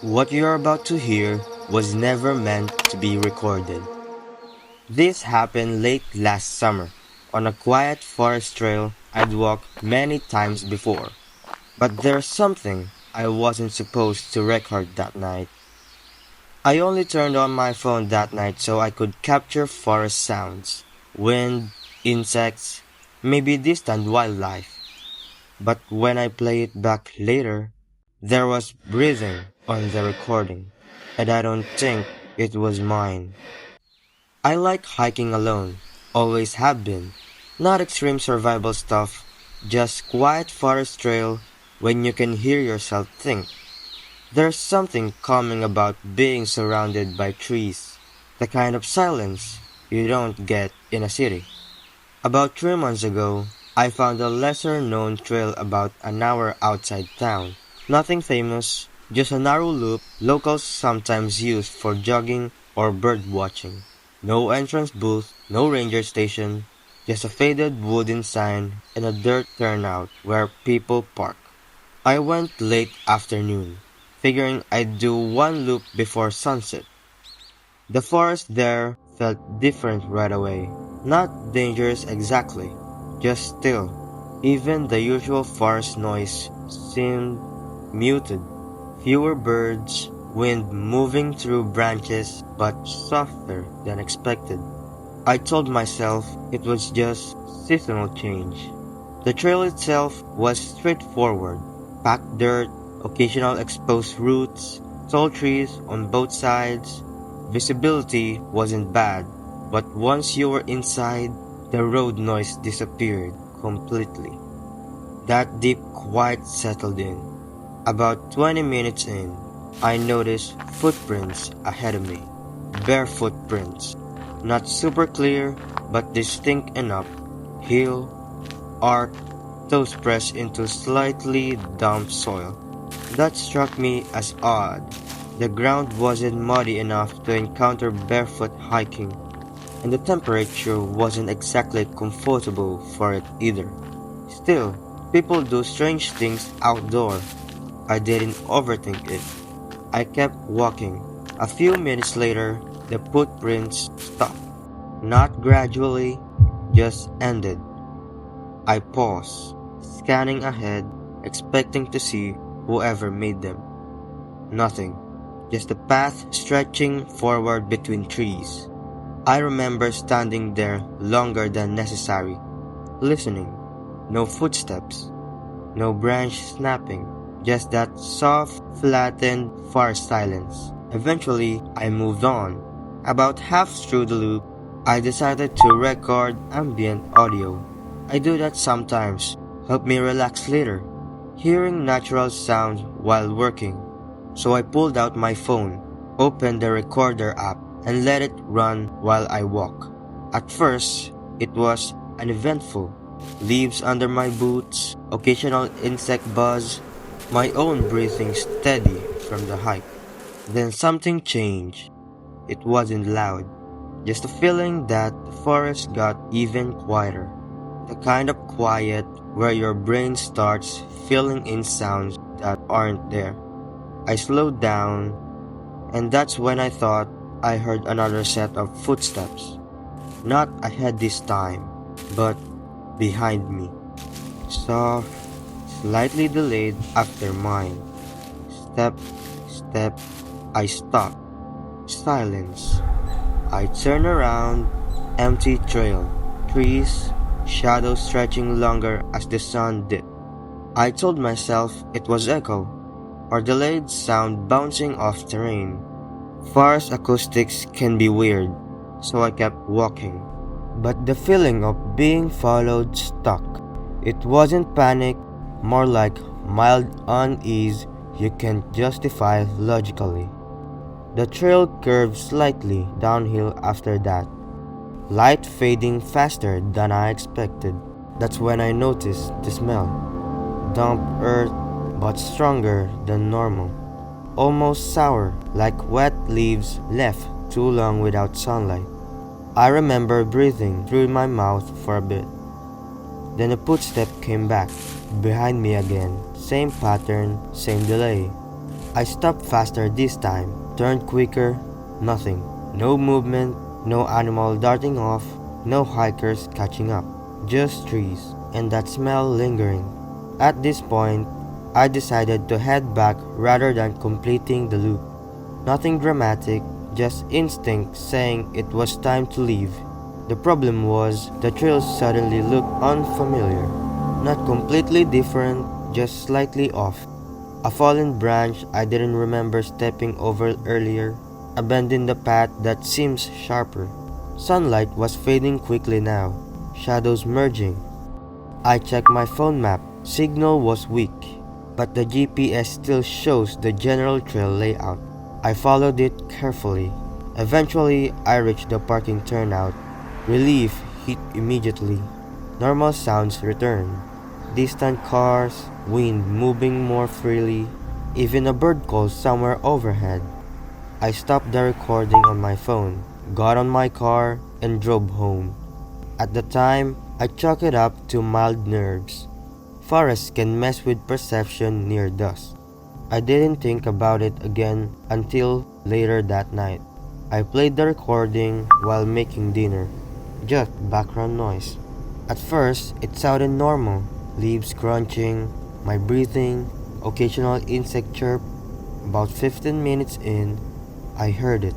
What you're about to hear was never meant to be recorded. This happened late last summer on a quiet forest trail I'd walked many times before. But there's something I wasn't supposed to record that night. I only turned on my phone that night so I could capture forest sounds, wind, insects, maybe distant wildlife. But when I play it back later, there was breathing on the recording, and I don't think it was mine. I like hiking alone, always have been. Not extreme survival stuff, just quiet forest trail when you can hear yourself think. There's something calming about being surrounded by trees, the kind of silence you don't get in a city. About 3 months ago, I found a lesser known trail about an hour outside town. Nothing famous, just a narrow loop locals sometimes use for jogging or bird watching. No entrance booth, no ranger station, just a faded wooden sign and a dirt turnout where people park. I went late afternoon, figuring I'd do one loop before sunset. The forest there felt different right away. Not dangerous exactly, just still. Even the usual forest noise seemed muted. Fewer birds, wind moving through branches, but softer than expected. I told myself it was just seasonal change. The trail itself was straightforward. Packed dirt, occasional exposed roots, tall trees on both sides. Visibility wasn't bad, but once you were inside, the road noise disappeared completely. That deep quiet settled in. About 20 minutes in, I noticed footprints ahead of me. Bare footprints. Not super clear, but distinct enough. Heel, arc, toes pressed into slightly damp soil. That struck me as odd. The ground wasn't muddy enough to encounter barefoot hiking, and the temperature wasn't exactly comfortable for it either. Still, people do strange things outdoor. I didn't overthink it. I kept walking. A few minutes later, the footprints stopped. Not gradually, just ended. I paused, scanning ahead, expecting to see whoever made them. Nothing. Just a path stretching forward between trees. I remember standing there longer than necessary, listening. No footsteps, no branch snapping, just that soft, flattened, far silence. Eventually, I moved on. About half through the loop, I decided to record ambient audio. I do that sometimes, help me relax later, hearing natural sounds while working. So I pulled out my phone, opened the recorder app, and let it run while I walk. At first, it was uneventful. Leaves under my boots, occasional insect buzz, my own breathing steady from the hike. Then something changed. It wasn't loud, just a feeling that the forest got even quieter. The kind of quiet where your brain starts filling in sounds that aren't there. I slowed down, and that's when I thought I heard another set of footsteps. Not ahead this time, but behind me. Soft, slightly delayed after mine. Step, step, I stopped. Silence. I turn around, empty trail. Trees, shadows stretching longer as the sun dipped. I told myself it was echo, or delayed sound bouncing off terrain. Forest acoustics can be weird, so I kept walking. But the feeling of being followed stuck. It wasn't panic, more like mild unease you can't justify logically. The trail curved slightly downhill after that, light fading faster than I expected. That's when I noticed the smell. Damp earth, but stronger than normal. Almost sour, like wet leaves left too long without sunlight. I remember breathing through my mouth for a bit. Then a footstep came back, behind me again. Same pattern, same delay. I stopped faster this time, turned quicker, nothing. No movement, no animal darting off, no hikers catching up. Just trees, and that smell lingering. At this point, I decided to head back rather than completing the loop. Nothing dramatic, just instinct saying it was time to leave. The problem was, the trail suddenly looked unfamiliar. Not completely different, just slightly off. A fallen branch I didn't remember stepping over earlier, a bend in the path that seems sharper. Sunlight was fading quickly now, shadows merging. I checked my phone map, signal was weak, but the GPS still shows the general trail layout. I followed it carefully. Eventually, I reached the parking turnout. Relief hit immediately. Normal sounds returned. Distant cars, wind moving more freely, even a bird call somewhere overhead. I stopped the recording on my phone, got on my car, and drove home. At the time, I chalked it up to mild nerves. Forests can mess with perception near dusk. I didn't think about it again until later that night. I played the recording while making dinner, just background noise. At first, it sounded normal, leaves crunching, my breathing, occasional insect chirp. About 15 minutes in, I heard it.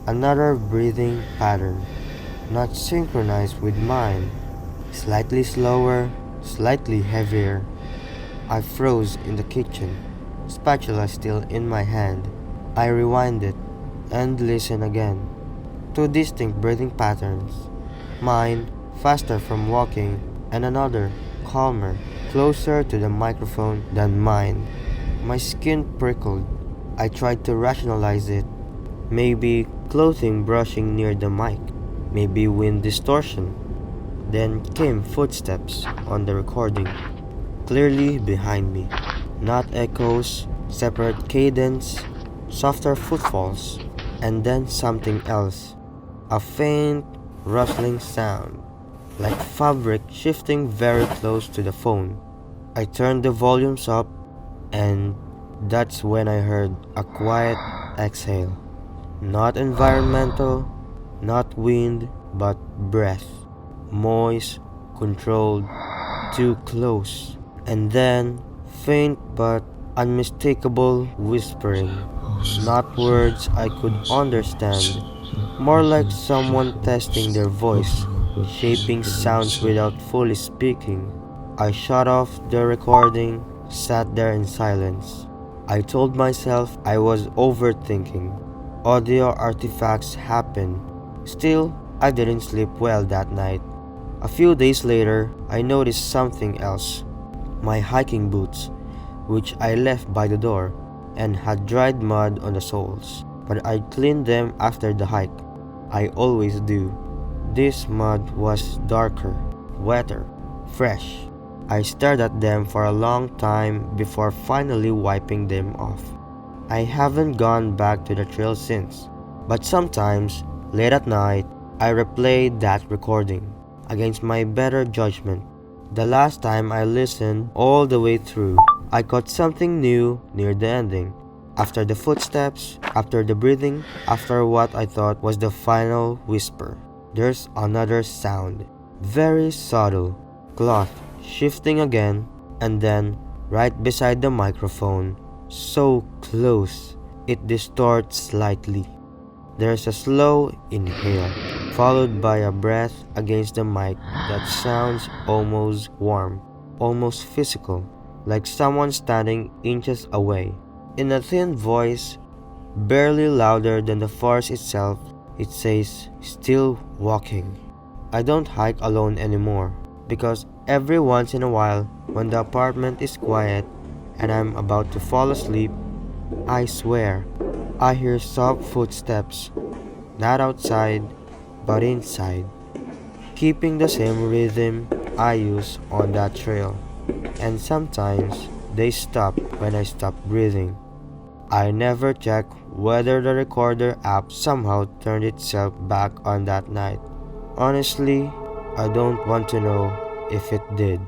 Another breathing pattern, not synchronized with mine. Slightly slower, slightly heavier. I froze in the kitchen, spatula still in my hand. I rewind it and listen again. Two distinct breathing patterns. Mine, faster from walking, and another, calmer, closer to the microphone than mine. My skin prickled. I tried to rationalize it. Maybe clothing brushing near the mic. Maybe wind distortion. Then came footsteps on the recording, clearly behind me. Not echoes, separate cadence, softer footfalls, and then something else. A faint, rustling sound, like fabric shifting very close to the phone. I turned the volumes up, and that's when I heard a quiet exhale. Not environmental, not wind, but breath. Moist, controlled, too close. And then, faint but unmistakable whispering. Not words I could understand, more like someone testing their voice, shaping sounds without fully speaking. I shut off the recording, sat there in silence. I told myself I was overthinking. Audio artifacts happen. Still, I didn't sleep well that night. A few days later, I noticed something else. My hiking boots, which I left by the door, and had dried mud on the soles, but I'd cleaned them after the hike. I always do. This mud was darker, wetter, fresh. I stared at them for a long time before finally wiping them off. I haven't gone back to the trail since, but sometimes, late at night, I replay that recording against my better judgment. The last time I listened all the way through, I caught something new near the ending. After the footsteps, after the breathing, after what I thought was the final whisper, there's another sound. Very subtle. Cloth shifting again, and then, right beside the microphone, so close, it distorts slightly. There's a slow inhale, followed by a breath against the mic that sounds almost warm, almost physical, like someone standing inches away. In a thin voice, barely louder than the forest itself, it says, "Still walking." I don't hike alone anymore, because every once in a while, when the apartment is quiet and I'm about to fall asleep, I swear, I hear soft footsteps, not outside, but inside, keeping the same rhythm I use on that trail. And sometimes they stop when I stop breathing. I never check whether the recorder app somehow turned itself back on that night. Honestly, I don't want to know if it did.